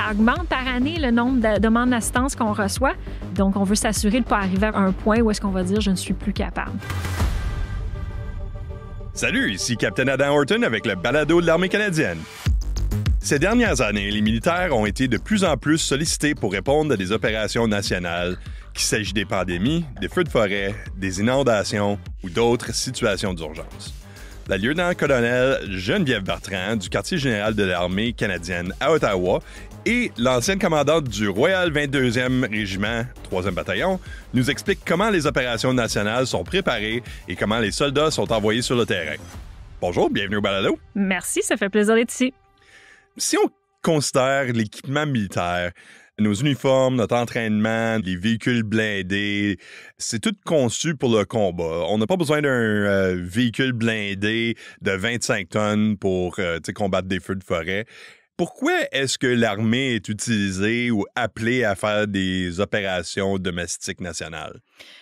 ça augmente par année le nombre de demandes d'assistance qu'on reçoit. Donc, on veut s'assurer de ne pas arriver à un point où est-ce qu'on va dire « je ne suis plus capable ». Salut, ici Captain Adam Horton avec le balado de l'Armée canadienne. Ces dernières années, les militaires ont été de plus en plus sollicités pour répondre à des opérations nationales, qu'il s'agisse des pandémies, des feux de forêt, des inondations ou d'autres situations d'urgence. La lieutenant-colonel Geneviève Bertrand du quartier général de l'Armée canadienne à Ottawa et l'ancienne commandante du Royal 22e Régiment, 3e bataillon, nous expliquent comment les opérations nationales sont préparées et comment les soldats sont envoyés sur le terrain. Bonjour, bienvenue au balado. Merci, ça fait plaisir d'être ici. Si on considère l'équipement militaire, nos uniformes, notre entraînement, les véhicules blindés, c'est tout conçu pour le combat. On n'a pas besoin d'un véhicule blindé de 25 tonnes pour combattre des feux de forêt. Pourquoi est-ce que l'armée est utilisée ou appelée à faire des opérations domestiques nationales?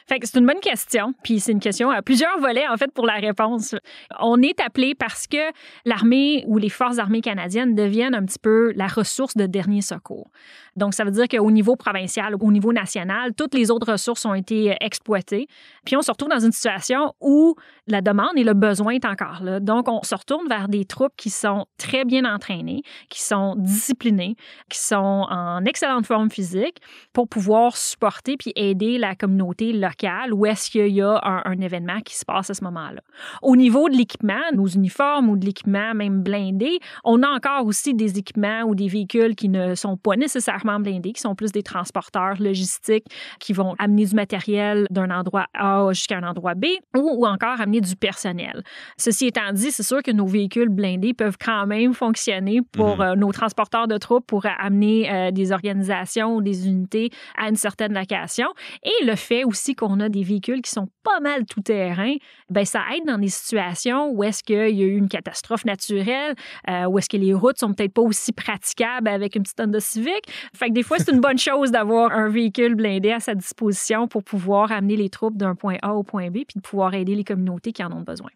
Fait que c'est une bonne question, puis c'est une question à plusieurs volets, en fait, pour la réponse. On est appelé parce que l'armée ou les forces armées canadiennes deviennent un petit peu la ressource de dernier secours. Donc, ça veut dire qu'au niveau provincial, au niveau national, toutes les autres ressources ont été exploitées. Puis on se retrouve dans une situation où la demande et le besoin est encore là. Donc, on se retourne vers des troupes qui sont très bien entraînées, qui sont disciplinées, qui sont en excellente forme physique pour pouvoir supporter puis aider la communauté locale où est-ce qu'il y a un événement qui se passe à ce moment-là. Au niveau de l'équipement, nos uniformes ou de l'équipement même blindé, on a encore aussi des équipements ou des véhicules qui ne sont pas nécessairement blindés, qui sont plus des transporteurs logistiques qui vont amener du matériel d'un endroit A jusqu'à un endroit B ou encore amener du personnel. Ceci étant dit, c'est sûr que nos véhicules blindés peuvent quand même fonctionner pour nos transporteurs de troupes pour amener des organisations ou des unités à une certaine location. Et le fait aussi qu'on a des véhicules qui sont pas mal tout-terrain, ben ça aide dans des situations où est-ce qu'il y a eu une catastrophe naturelle, où est-ce que les routes sont peut-être pas aussi praticables avec une petite Honda Civic. Fait que des fois, c'est une bonne chose d'avoir un véhicule blindé à sa disposition pour pouvoir amener les troupes d'un point A au point B puis de pouvoir aider les communautés qui en ont besoin.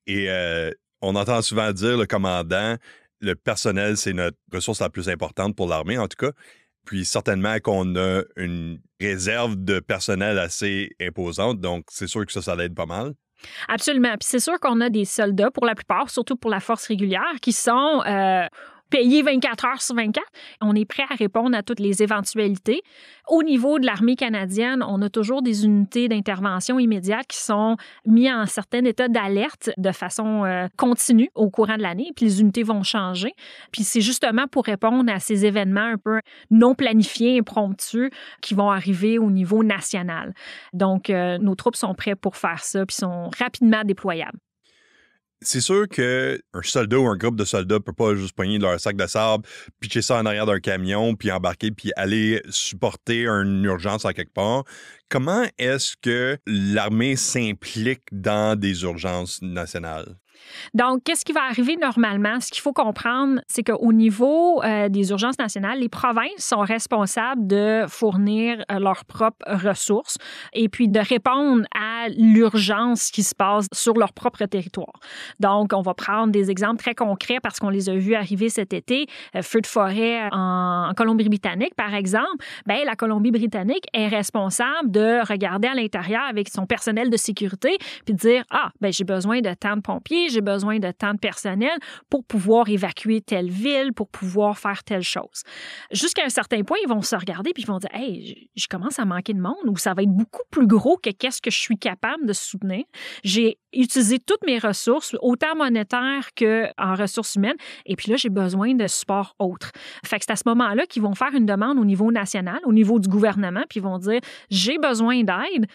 Et on entend souvent dire, le commandant, le personnel, c'est notre ressource la plus importante pour l'armée, en tout cas. Puis certainement qu'on a une réserve de personnel assez imposante, donc c'est sûr que ça l'aide pas mal. Absolument. Puis c'est sûr qu'on a des soldats, pour la plupart, surtout pour la force régulière, qui sont payés 24 heures sur 24. On est prêt à répondre à toutes les éventualités. Au niveau de l'armée canadienne, on a toujours des unités d'intervention immédiate qui sont mises en certain état d'alerte de façon continue au courant de l'année, puis les unités vont changer. Puis c'est justement pour répondre à ces événements un peu non planifiés, impromptus, qui vont arriver au niveau national. Donc, nos troupes sont prêtes pour faire ça, puis sont rapidement déployables. C'est sûr qu'un soldat ou un groupe de soldats ne peut pas juste pogner leur sac de sable, pitcher ça en arrière d'un camion, puis embarquer, puis aller supporter une urgence à quelque part. Comment est-ce que l'armée s'implique dans des urgences nationales? Donc, qu'est-ce qui va arriver normalement? Ce qu'il faut comprendre, c'est qu'au niveau des urgences nationales, les provinces sont responsables de fournir leurs propres ressources et puis de répondre à l'urgence qui se passe sur leur propre territoire. Donc, on va prendre des exemples très concrets parce qu'on les a vus arriver cet été. Feu de forêt en Colombie-Britannique, par exemple. Bien, la Colombie-Britannique est responsable de regarder à l'intérieur avec son personnel de sécurité puis de dire, j'ai besoin de tant de pompiers, j'ai besoin de tant de personnel pour pouvoir évacuer telle ville, pour pouvoir faire telle chose. Jusqu'à un certain point, ils vont se regarder puis ils vont dire, hey, je commence à manquer de monde ou ça va être beaucoup plus gros que qu'est-ce que je suis capable de soutenir. J'ai utilisé toutes mes ressources, autant monétaires qu'en ressources humaines, et puis là, j'ai besoin de support autre. Fait que c'est à ce moment-là qu'ils vont faire une demande au niveau national, au niveau du gouvernement, puis ils vont dire, j'ai besoin d'aide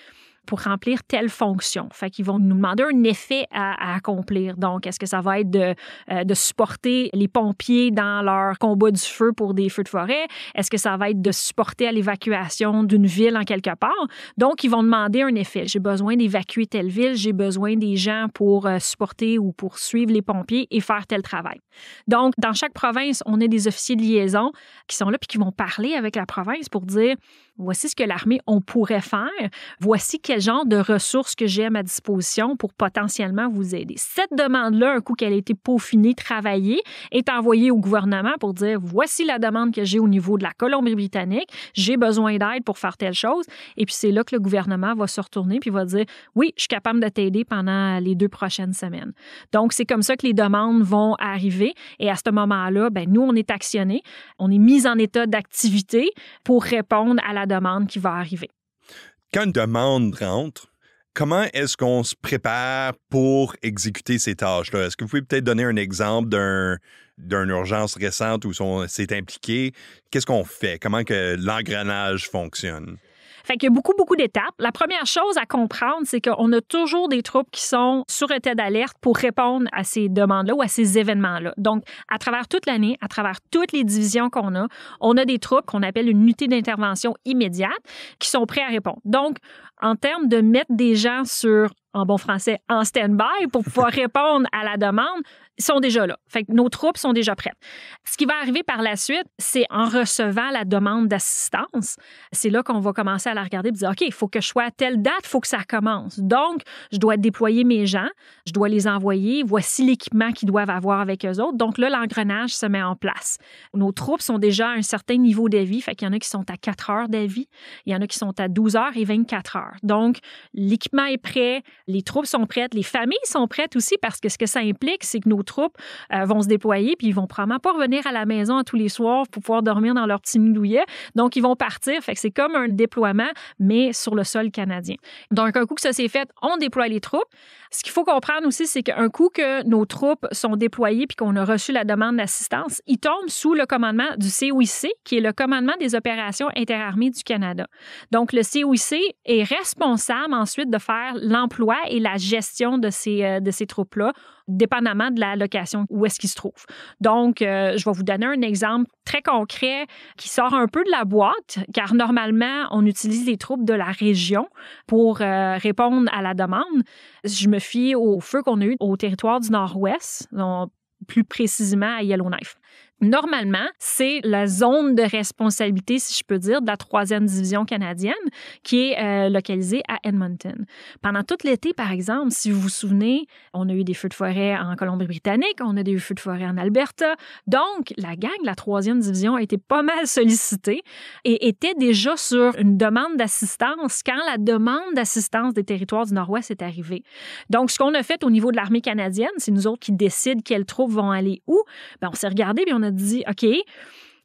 pour remplir telle fonction. Fait qu'ils vont nous demander un effet à accomplir. Donc, est-ce que ça va être de supporter les pompiers dans leur combat du feu pour des feux de forêt? Est-ce que ça va être de supporter à l'évacuation d'une ville en quelque part? Donc, ils vont demander un effet. J'ai besoin d'évacuer telle ville, j'ai besoin des gens pour supporter ou pour suivre les pompiers et faire tel travail. Donc, dans chaque province, on a des officiers de liaison qui sont là puis qui vont parler avec la province pour dire Voici ce que l'armée, on pourrait faire. Voici quel genre de ressources que j'ai à ma disposition pour potentiellement vous aider. Cette demande-là, un coup qu'elle a été peaufinée, travaillée, est envoyée au gouvernement pour dire, voici la demande que j'ai au niveau de la Colombie-Britannique, j'ai besoin d'aide pour faire telle chose. Et puis, c'est là que le gouvernement va se retourner puis va dire, oui, je suis capable de t'aider pendant les 2 prochaines semaines. Donc, c'est comme ça que les demandes vont arriver. Et à ce moment-là, nous, on est actionnés, on est mis en état d'activité pour répondre à la demande qui va arriver. Quand une demande rentre, comment est-ce qu'on se prépare pour exécuter ces tâches-là? Est-ce que vous pouvez peut-être donner un exemple d'une urgence récente où c'est impliqué? Qu'est-ce qu'on fait? Comment que l'engrenage fonctionne? Fait qu'il y a beaucoup, beaucoup d'étapes. La première chose à comprendre, c'est qu'on a toujours des troupes qui sont sur état d'alerte pour répondre à ces demandes-là ou à ces événements-là. Donc, à travers toute l'année, à travers toutes les divisions qu'on a, on a des troupes qu'on appelle une unité d'intervention immédiate qui sont prêts à répondre. Donc, en termes de mettre des gens en bon français, en stand-by pour pouvoir répondre à la demande, ils sont déjà là. Fait que nos troupes sont déjà prêtes. Ce qui va arriver par la suite, c'est en recevant la demande d'assistance, c'est là qu'on va commencer à la regarder et dire, OK, il faut que je sois à telle date, il faut que ça commence. Donc, je dois déployer mes gens, je dois les envoyer, voici l'équipement qu'ils doivent avoir avec eux autres. Donc là, l'engrenage se met en place. Nos troupes sont déjà à un certain niveau d'avis, fait qu'il y en a qui sont à 4 heures d'avis, il y en a qui sont à 12 heures et 24 heures. Donc, l'équipement est prêt, les troupes sont prêtes, les familles sont prêtes aussi parce que ce que ça implique, c'est que nos troupes vont se déployer puis ils vont probablement pas revenir à la maison tous les soirs pour pouvoir dormir dans leur petit nid douillet. Donc, ils vont partir. Fait que c'est comme un déploiement, mais sur le sol canadien. Donc, un coup que ça s'est fait, on déploie les troupes. Ce qu'il faut comprendre aussi, c'est qu'un coup que nos troupes sont déployées puis qu'on a reçu la demande d'assistance, ils tombent sous le commandement du COIC, qui est le commandement des opérations interarmées du Canada. Donc, le COIC est responsable ensuite de faire l'emploi et la gestion de ces troupes-là, dépendamment de la location où est-ce qu'ils se trouvent. Donc, je vais vous donner un exemple très concret qui sort un peu de la boîte, car normalement, on utilise les troupes de la région pour répondre à la demande. Je me fie au feu qu'on a eu au territoire du Nord-Ouest, donc plus précisément à Yellowknife. Normalement, c'est la zone de responsabilité, si je peux dire, de la 3e division canadienne qui est localisée à Edmonton. Pendant tout l'été, par exemple, si vous vous souvenez, on a eu des feux de forêt en Colombie-Britannique, on a des feux de forêt en Alberta. Donc, la gang de la 3e division a été pas mal sollicitée et était déjà sur une demande d'assistance quand la demande d'assistance des territoires du Nord-Ouest est arrivée. Donc, ce qu'on a fait au niveau de l'armée canadienne, c'est nous autres qui décident quelles troupes vont aller où. On s'est regardé et on a dit, OK,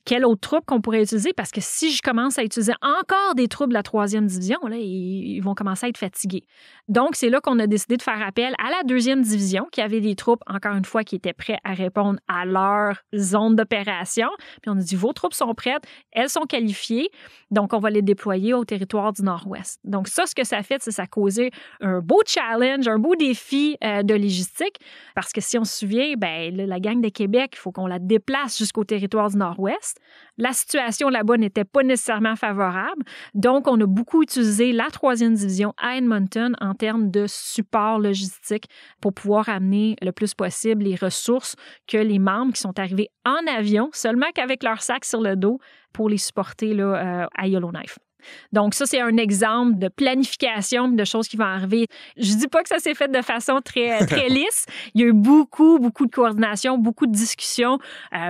quelle autre troupe qu'on pourrait utiliser? Parce que si je commence à utiliser encore des troupes de la 3e division, là, ils vont commencer à être fatigués. Donc, c'est là qu'on a décidé de faire appel à la 2e division, qui avait des troupes, encore une fois, qui étaient prêtes à répondre à leur zone d'opération. Puis on a dit, vos troupes sont prêtes, elles sont qualifiées, donc on va les déployer au territoire du Nord-Ouest. Donc ça, ce que ça a fait, c'est que ça a causé un beau challenge, un beau défi de logistique, parce que si on se souvient, la gang de Québec, il faut qu'on la déplace jusqu'au territoire du Nord-Ouest. La situation là-bas n'était pas nécessairement favorable. Donc, on a beaucoup utilisé la 3e division à Edmonton en termes de support logistique pour pouvoir amener le plus possible les ressources que les membres qui sont arrivés en avion, seulement qu'avec leur sac sur le dos, pour les supporter là, à Yellowknife. Donc, ça, c'est un exemple de planification, de choses qui vont arriver. Je dis pas que ça s'est fait de façon très, très lisse. Il y a eu beaucoup de coordination, beaucoup de discussions,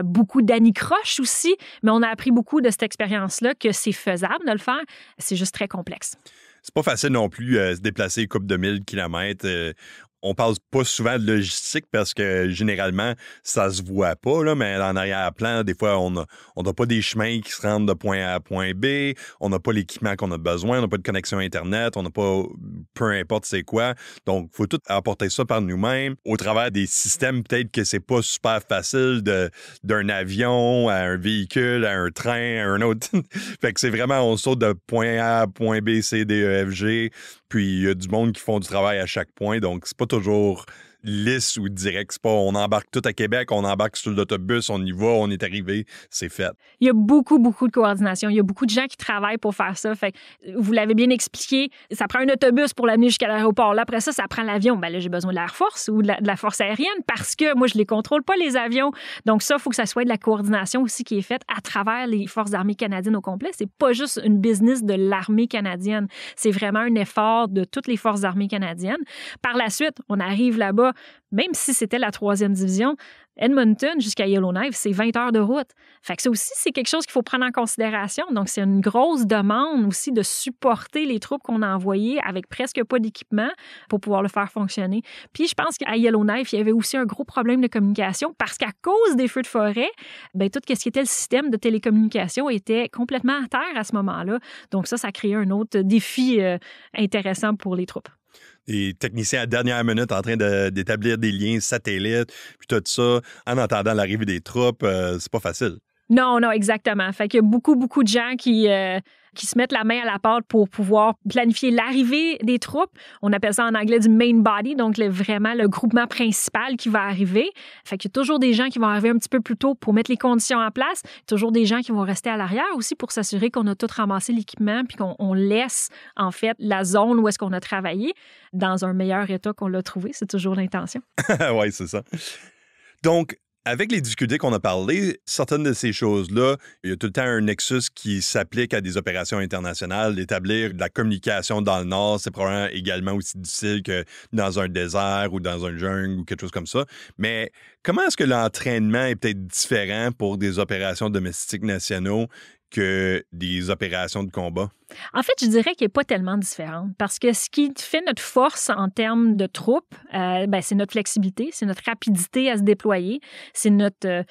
beaucoup d'anicroches aussi, mais on a appris beaucoup de cette expérience-là que c'est faisable de le faire. C'est juste très complexe. C'est pas facile non plus se déplacer une couple de 1000 kilomètres. On parle pas souvent de logistique parce que généralement, ça se voit pas, là, mais en arrière-plan, des fois, on n'a pas des chemins qui se rendent de point A à point B, on n'a pas l'équipement qu'on a besoin, on n'a pas de connexion Internet, on n'a pas peu importe c'est quoi. Donc, il faut tout apporter ça par nous-mêmes. Au travers des systèmes, peut-être que c'est pas super facile d'un avion à un véhicule, à un train, à un autre. Fait que c'est vraiment, on saute de point A à point B, C, D, E, F, G. Puis il y a du monde qui font du travail à chaque point, donc c'est pas toujours lisse ou direct. C'est pas on embarque tout à Québec, on embarque sur l'autobus, on y va, on est arrivé, c'est fait. Il y a beaucoup, beaucoup de coordination. Il y a beaucoup de gens qui travaillent pour faire ça. Fait que, vous l'avez bien expliqué, ça prend un autobus pour l'amener jusqu'à l'aéroport. Là, après ça prend l'avion. Ben là, j'ai besoin de l'Air Force ou de la force aérienne parce que moi, je les contrôle pas, les avions. Donc ça, il faut que ça soit de la coordination aussi qui est faite à travers les forces armées canadiennes au complet. C'est pas juste une business de l'armée canadienne. C'est vraiment un effort de toutes les forces armées canadiennes. Par la suite, on arrive là-bas, même si c'était la 3e division, Edmonton jusqu'à Yellowknife, c'est 20 heures de route. Fait que ça aussi, c'est quelque chose qu'il faut prendre en considération. Donc, c'est une grosse demande aussi de supporter les troupes qu'on a envoyées avec presque pas d'équipement pour pouvoir le faire fonctionner. Puis, je pense qu'à Yellowknife, il y avait aussi un gros problème de communication parce qu'à cause des feux de forêt, bien, tout ce qui était le système de télécommunication était complètement à terre à ce moment-là. Donc, ça créait un autre défi intéressant pour les troupes. Des techniciens à dernière minute en train d'établir des liens satellites, puis tout ça, en attendant l'arrivée des troupes, c'est pas facile. Non, exactement. Fait qu'il y a beaucoup, beaucoup de gens qui se mettent la main à la pâte pour pouvoir planifier l'arrivée des troupes. On appelle ça en anglais du main body, donc vraiment le groupement principal qui va arriver. Fait qu'il y a toujours des gens qui vont arriver un petit peu plus tôt pour mettre les conditions en place. Toujours des gens qui vont rester à l'arrière aussi pour s'assurer qu'on a tout ramassé l'équipement puis qu'on laisse, en fait, la zone où est-ce qu'on a travaillé dans un meilleur état qu'on l'a trouvé. C'est toujours l'intention. Oui, c'est ça. Donc, avec les difficultés qu'on a parlé, certaines de ces choses-là, il y a tout le temps un nexus qui s'applique à des opérations internationales. D'établir de la communication dans le Nord, c'est probablement également aussi difficile que dans un désert ou dans un jungle ou quelque chose comme ça. Mais comment est-ce que l'entraînement est peut-être différent pour des opérations domestiques nationaux que des opérations de combat? En fait, je dirais qu'il n'est pas tellement différent parce que ce qui fait notre force en termes de troupes, c'est notre flexibilité, c'est notre rapidité à se déployer, c'est notre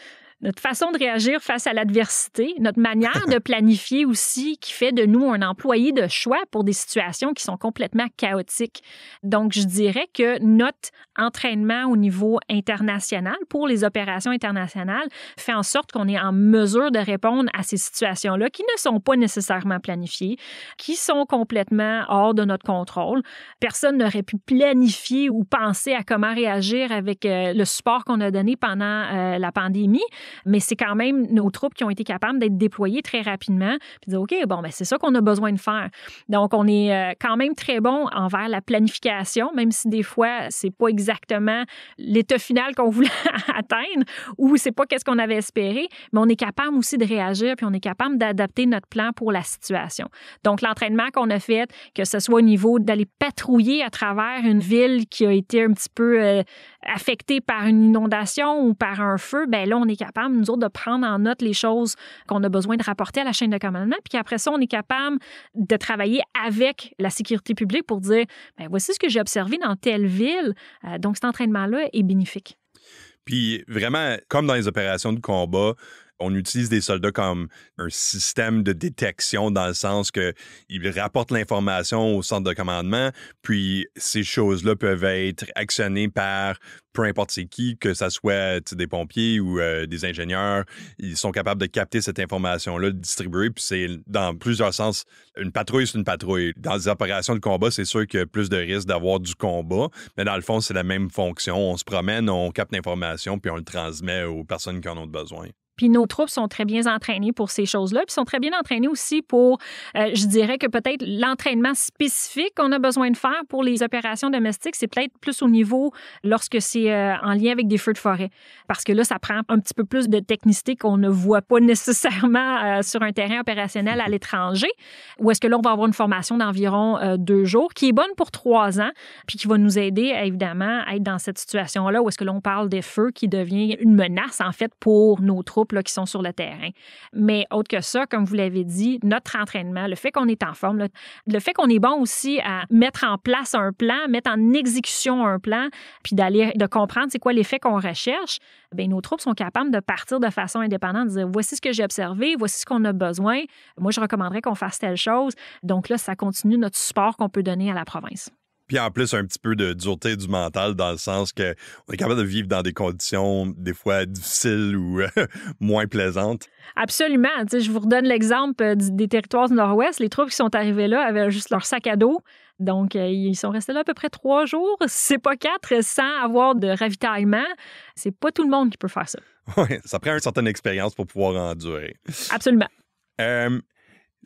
façon de réagir face à l'adversité, notre manière de planifier aussi qui fait de nous un employé de choix pour des situations qui sont complètement chaotiques. Donc, je dirais que notre entraînement au niveau international pour les opérations internationales fait en sorte qu'on est en mesure de répondre à ces situations-là qui ne sont pas nécessairement planifiées, qui sont complètement hors de notre contrôle. Personne n'aurait pu planifier ou penser à comment réagir avec le support qu'on a donné pendant la pandémie. Mais c'est quand même nos troupes qui ont été capables d'être déployées très rapidement puis de dire, OK, c'est ça qu'on a besoin de faire. Donc, on est quand même très bon envers la planification, même si des fois, c'est pas exactement l'état final qu'on voulait atteindre ou c'est pas qu'est-ce qu'on avait espéré, mais on est capable aussi de réagir puis on est capable d'adapter notre plan pour la situation. Donc, l'entraînement qu'on a fait, que ce soit au niveau d'aller patrouiller à travers une ville qui a été un petit peu affectée par une inondation ou par un feu, là, on est capable, nous autres, de prendre en note les choses qu'on a besoin de rapporter à la chaîne de commandement. Puis après ça, on est capable de travailler avec la sécurité publique pour dire, voici ce que j'ai observé dans telle ville. Donc, cet entraînement-là est bénéfique. Puis vraiment, comme dans les opérations de combat, on utilise des soldats comme un système de détection dans le sens qu'ils rapportent l'information au centre de commandement, puis ces choses-là peuvent être actionnées par peu importe c'est qui, que ça soit des pompiers ou des ingénieurs. Ils sont capables de capter cette information-là, de distribuer, puis c'est dans plusieurs sens. Une patrouille, c'est une patrouille. Dans les opérations de combat, c'est sûr qu'il y a plus de risques d'avoir du combat, mais dans le fond, c'est la même fonction. On se promène, on capte l'information, puis on le transmet aux personnes qui en ont besoin. Puis nos troupes sont très bien entraînées pour ces choses-là, puis sont très bien entraînées aussi pour, je dirais que peut-être l'entraînement spécifique qu'on a besoin de faire pour les opérations domestiques, c'est peut-être plus au niveau lorsque c'est en lien avec des feux de forêt. Parce que là, ça prend un petit peu plus de technicité qu'on ne voit pas nécessairement sur un terrain opérationnel à l'étranger, où est-ce que là, on va avoir une formation d'environ 2 jours, qui est bonne pour 3 ans, puis qui va nous aider, évidemment, à être dans cette situation-là, où est-ce que là, on parle des feux qui devient une menace, en fait, pour nos troupes là, qui sont sur le terrain. Mais autre que ça, comme vous l'avez dit, notre entraînement, le fait qu'on est en forme, le fait qu'on est bon aussi à mettre en place un plan, mettre en exécution un plan, puis de comprendre c'est quoi l'effet qu'on recherche, nos troupes sont capables de partir de façon indépendante, de dire voici ce que j'ai observé, voici ce qu'on a besoin. Moi, je recommanderais qu'on fasse telle chose. Donc là, ça continue notre support qu'on peut donner à la province. Puis en plus, un petit peu de dureté du mental dans le sens qu'on est capable de vivre dans des conditions des fois difficiles ou moins plaisantes. Absolument. Tu sais, je vous redonne l'exemple des territoires du Nord-Ouest. Les troupes qui sont arrivées là avaient juste leur sac à dos. Donc, ils sont restés là à peu près 3 jours, si c'est pas 4, sans avoir de ravitaillement. C'est pas tout le monde qui peut faire ça. Oui, ça prend une certaine expérience pour pouvoir endurer. Absolument.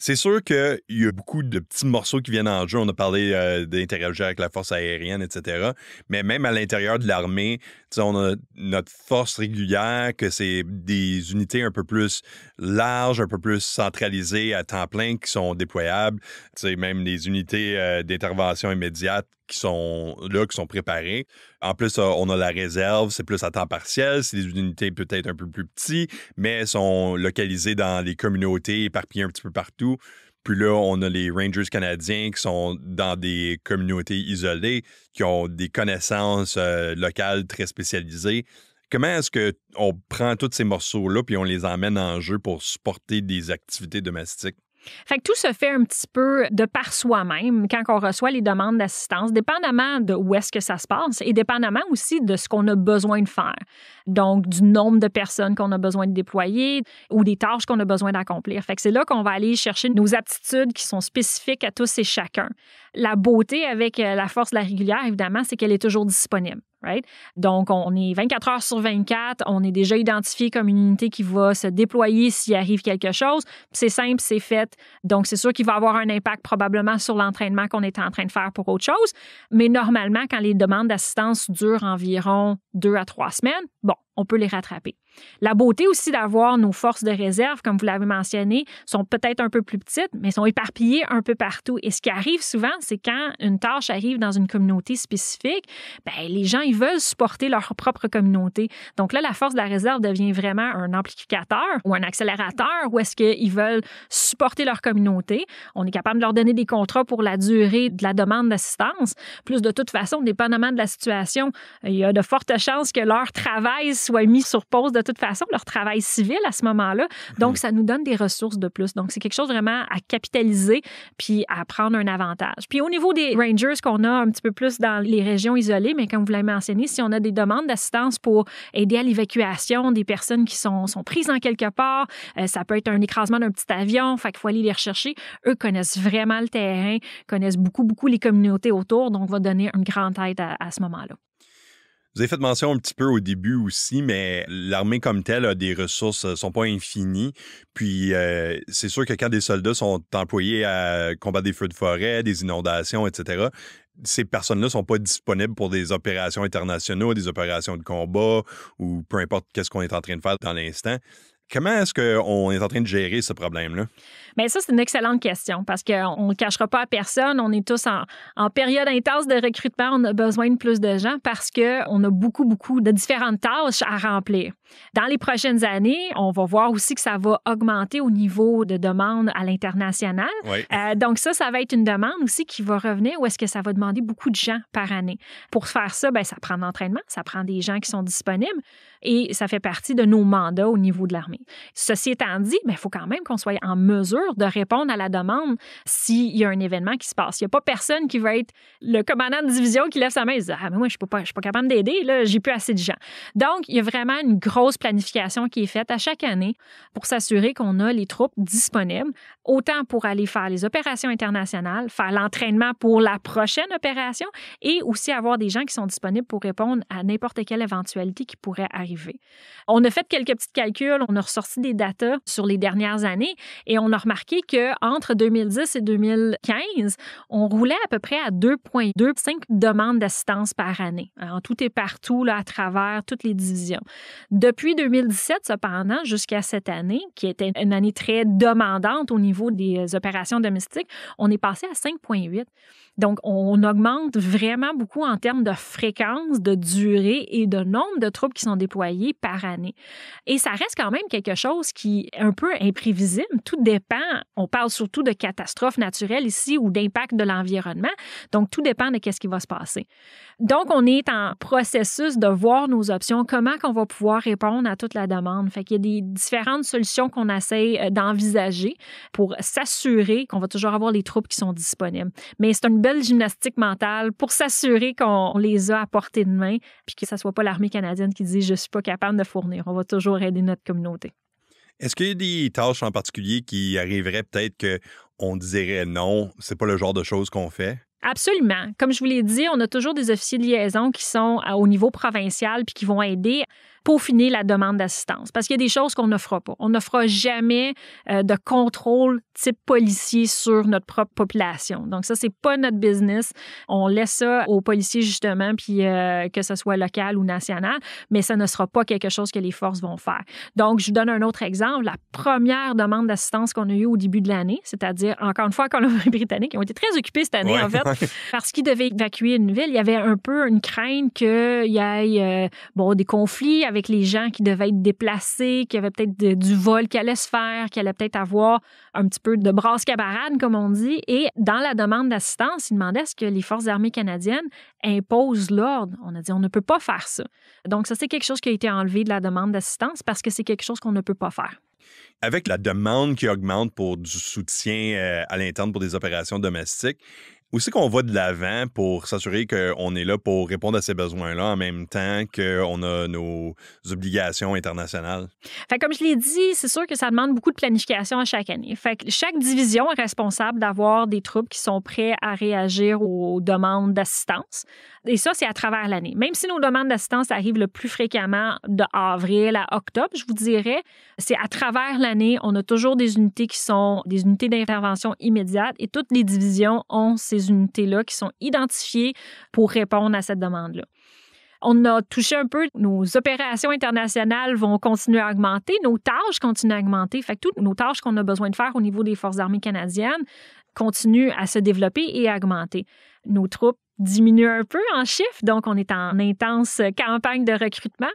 C'est sûr qu'il y a beaucoup de petits morceaux qui viennent en jeu. On a parlé d'interagir avec la force aérienne, etc. Mais même à l'intérieur de l'armée, on a notre force régulière, que c'est des unités un peu plus larges, un peu plus centralisées à temps plein qui sont déployables. Même des unités d'intervention immédiate qui sont là, qui sont préparées. En plus, on a la réserve, c'est plus à temps partiel. C'est des unités peut-être un peu plus petites, mais sont localisées dans les communautés, éparpillées un petit peu partout. Puis là, on a les Rangers canadiens qui sont dans des communautés isolées, qui ont des connaissances locales très spécialisées. Comment est-ce qu'on prend tous ces morceaux-là puis on les emmène en jeu pour supporter des activités domestiques? Fait que tout se fait un petit peu de par soi-même quand on reçoit les demandes d'assistance, dépendamment de où est-ce que ça se passe et dépendamment aussi de ce qu'on a besoin de faire. Donc, du nombre de personnes qu'on a besoin de déployer ou des tâches qu'on a besoin d'accomplir. Fait que c'est là qu'on va aller chercher nos aptitudes qui sont spécifiques à tous et chacun. La beauté avec la force de la régulière, évidemment, c'est qu'elle est toujours disponible. Right? Donc, on est 24 heures sur 24, on est déjà identifié comme une unité qui va se déployer s'il arrive quelque chose. C'est simple, c'est fait. Donc, c'est sûr qu'il va avoir un impact probablement sur l'entraînement qu'on est en train de faire pour autre chose. Mais normalement, quand les demandes d'assistance durent environ 2 à 3 semaines, bon, on peut les rattraper. La beauté aussi d'avoir nos forces de réserve, comme vous l'avez mentionné, sont peut-être un peu plus petites, mais sont éparpillées un peu partout. Et ce qui arrive souvent, c'est quand une tâche arrive dans une communauté spécifique, bien, les gens, ils veulent supporter leur propre communauté. Donc là, la force de la réserve devient vraiment un amplificateur ou un accélérateur où est-ce qu'ils veulent supporter leur communauté. On est capable de leur donner des contrats pour la durée de la demande d'assistance. Plus de toute façon, dépendamment de la situation, il y a de fortes chances que leur travail soit mis sur pause de toute façon, leur travail civil à ce moment-là. Donc, ça nous donne des ressources de plus. Donc, c'est quelque chose vraiment à capitaliser puis à prendre un avantage. Puis, au niveau des Rangers qu'on a un petit peu plus dans les régions isolées, mais comme vous l'avez mentionné, si on a des demandes d'assistance pour aider à l'évacuation des personnes qui sont prises en quelque part, ça peut être un écrasement d'un petit avion, fait qu'il faut aller les rechercher. Eux connaissent vraiment le terrain, connaissent beaucoup les communautés autour, donc va donner une grande aide à ce moment-là. Vous avez fait mention un petit peu au début aussi, mais l'armée comme telle a des ressources, ne sont pas infinies. Puis c'est sûr que quand des soldats sont employés à combattre des feux de forêt, des inondations, etc., ces personnes-là ne sont pas disponibles pour des opérations internationales, des opérations de combat ou peu importe qu'est-ce qu'on est en train de faire dans l'instant. Comment est-ce qu'on est en train de gérer ce problème-là? Bien, ça, c'est une excellente question parce qu'on ne le cachera pas à personne. On est tous en période intense de recrutement. On a besoin de plus de gens parce qu'on a beaucoup de différentes tâches à remplir. Dans les prochaines années, on va voir aussi que ça va augmenter au niveau de demande à l'international. Oui. Donc ça va être une demande aussi qui va revenir ou est-ce que ça va demander beaucoup de gens par année. Pour faire ça, bien, ça prend de l'entraînement, ça prend des gens qui sont disponibles et ça fait partie de nos mandats au niveau de l'armée. Ceci étant dit, il faut quand même qu'on soit en mesure de répondre à la demande s'il y a un événement qui se passe. Il n'y a pas personne qui va être le commandant de division qui lève sa main et dit « Ah, mais moi, je ne suis pas capable d'aider, là, j'ai plus assez de gens. » Donc, il y a vraiment une grosse planification qui est faite à chaque année pour s'assurer qu'on a les troupes disponibles, autant pour aller faire les opérations internationales, faire l'entraînement pour la prochaine opération et aussi avoir des gens qui sont disponibles pour répondre à n'importe quelle éventualité qui pourrait arriver. On a fait quelques petits calculs, on a ressorti des datas sur les dernières années et on a remarqué qu'entre 2010 et 2015, on roulait à peu près à 2,25 demandes d'assistance par année, en tout et partout là, à travers toutes les divisions. Depuis 2017, cependant, jusqu'à cette année, qui était une année très demandante au niveau des opérations domestiques, on est passé à 5,8. Donc, on augmente vraiment beaucoup en termes de fréquence, de durée et de nombre de troupes qui sont déployées par année. Et ça reste quand même quelque quelque chose qui est un peu imprévisible. Tout dépend. On parle surtout de catastrophes naturelles ici ou d'impact de l'environnement. Donc, tout dépend de qu'est-ce qui va se passer. Donc, on est en processus de voir nos options, comment qu'on va pouvoir répondre à toute la demande. Fait qu'il y a des différentes solutions qu'on essaie d'envisager pour s'assurer qu'on va toujours avoir les troupes qui sont disponibles. Mais c'est une belle gymnastique mentale pour s'assurer qu'on les a à portée de main puis que ça soit pas l'armée canadienne qui dit « je suis pas capable de fournir ». On va toujours aider notre communauté. Est-ce qu'il y a des tâches en particulier qui arriveraient peut-être qu'on dirait non, c'est pas le genre de choses qu'on fait? Absolument. Comme je vous l'ai dit, on a toujours des officiers de liaison qui sont au niveau provincial puis qui vont aider peaufiner la demande d'assistance. Parce qu'il y a des choses qu'on ne fera pas. On ne fera jamais de contrôle type policier sur notre propre population. Donc ça, c'est pas notre business. On laisse ça aux policiers, justement, puis que ce soit local ou national, mais ça ne sera pas quelque chose que les forces vont faire. Donc, je vous donne un autre exemple. La première demande d'assistance qu'on a eue au début de l'année, c'est-à-dire, encore une fois, la Colombie-Britannique, ils ont été très occupés cette année, en fait, parce qu'ils devaient évacuer une ville. Il y avait un peu une crainte qu'il y ait des conflits avec les gens qui devaient être déplacés, qu'il y avait peut-être du vol qui allait se faire, qu'il allait peut-être avoir un petit peu de brasse-camarade, comme on dit. Et dans la demande d'assistance, ils demandaient est-ce que les Forces armées canadiennes imposent l'ordre. On a dit on ne peut pas faire ça. Donc, ça, c'est quelque chose qui a été enlevé de la demande d'assistance parce que c'est quelque chose qu'on ne peut pas faire. Avec la demande qui augmente pour du soutien à l'interne pour des opérations domestiques, où c'est qu'on va de l'avant pour s'assurer qu'on est là pour répondre à ces besoins-là en même temps qu'on a nos obligations internationales? Fait, comme je l'ai dit, c'est sûr que ça demande beaucoup de planification à chaque année. Fait que chaque division est responsable d'avoir des troupes qui sont prêts à réagir aux demandes d'assistance. Et ça, c'est à travers l'année. Même si nos demandes d'assistance arrivent le plus fréquemment de avril à octobre, je vous dirais, c'est à travers l'année, on a toujours des unités qui sont des unités d'intervention immédiate et toutes les divisions ont ces unités-là qui sont identifiées pour répondre à cette demande-là. On a touché un peu, nos opérations internationales vont continuer à augmenter, nos tâches continuent à augmenter. Fait que toutes nos tâches qu'on a besoin de faire au niveau des Forces armées canadiennes continuent à se développer et à augmenter. Nos troupes diminuent un peu en chiffres, donc on est en intense campagne de recrutement.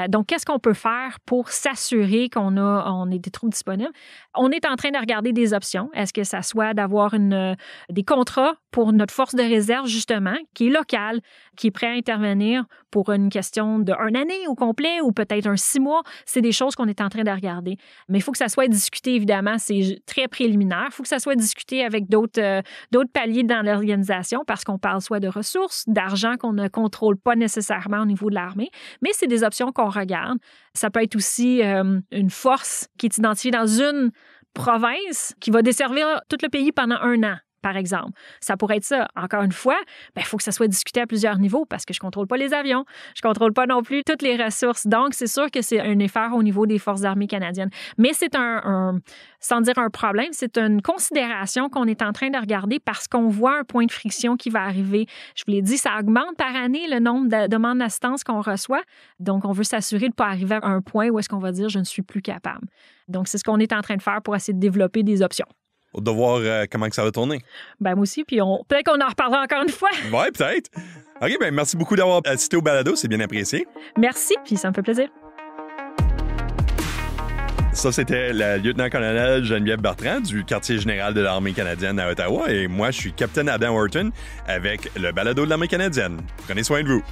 Donc, qu'est-ce qu'on peut faire pour s'assurer on ait des troupes disponibles? On est en train de regarder des options. Est-ce que ça soit d'avoir des contrats pour notre force de réserve, justement, qui est locale, qui est prêt à intervenir pour une question d'une année au complet ou peut-être 6 mois? C'est des choses qu'on est en train de regarder. Mais il faut que ça soit discuté, évidemment, c'est très préliminaire. Il faut que ça soit discuté avec d'autres paliers dans l'organisation parce qu'on parle soit de ressources, d'argent qu'on ne contrôle pas nécessairement au niveau de l'armée, mais c'est des options qu'on regarde. Ça peut être aussi une force qui est identifiée dans une province qui va desservir tout le pays pendant 1 an. Par exemple. Ça pourrait être ça. Encore une fois, il faut que ça soit discuté à plusieurs niveaux parce que je ne contrôle pas les avions. Je ne contrôle pas non plus toutes les ressources. Donc, c'est sûr que c'est un effort au niveau des Forces armées canadiennes. Mais c'est sans dire un problème, c'est une considération qu'on est en train de regarder parce qu'on voit un point de friction qui va arriver. Je vous l'ai dit, ça augmente par année le nombre de demandes d'assistance qu'on reçoit. Donc, on veut s'assurer de ne pas arriver à un point où est-ce qu'on va dire « je ne suis plus capable ». Donc, c'est ce qu'on est en train de faire pour essayer de développer des options. De voir comment que ça va tourner. Ben moi aussi, puis peut-être qu'on en reparlera encore une fois. Oui, peut-être. OK, ben merci beaucoup d'avoir assisté au balado, c'est bien apprécié. Merci, puis ça me fait plaisir. Ça, c'était la lieutenant-colonel Geneviève Bertrand du quartier général de l'Armée canadienne à Ottawa et moi, je suis capitaine Adam Horton avec le balado de l'Armée canadienne. Prenez soin de vous.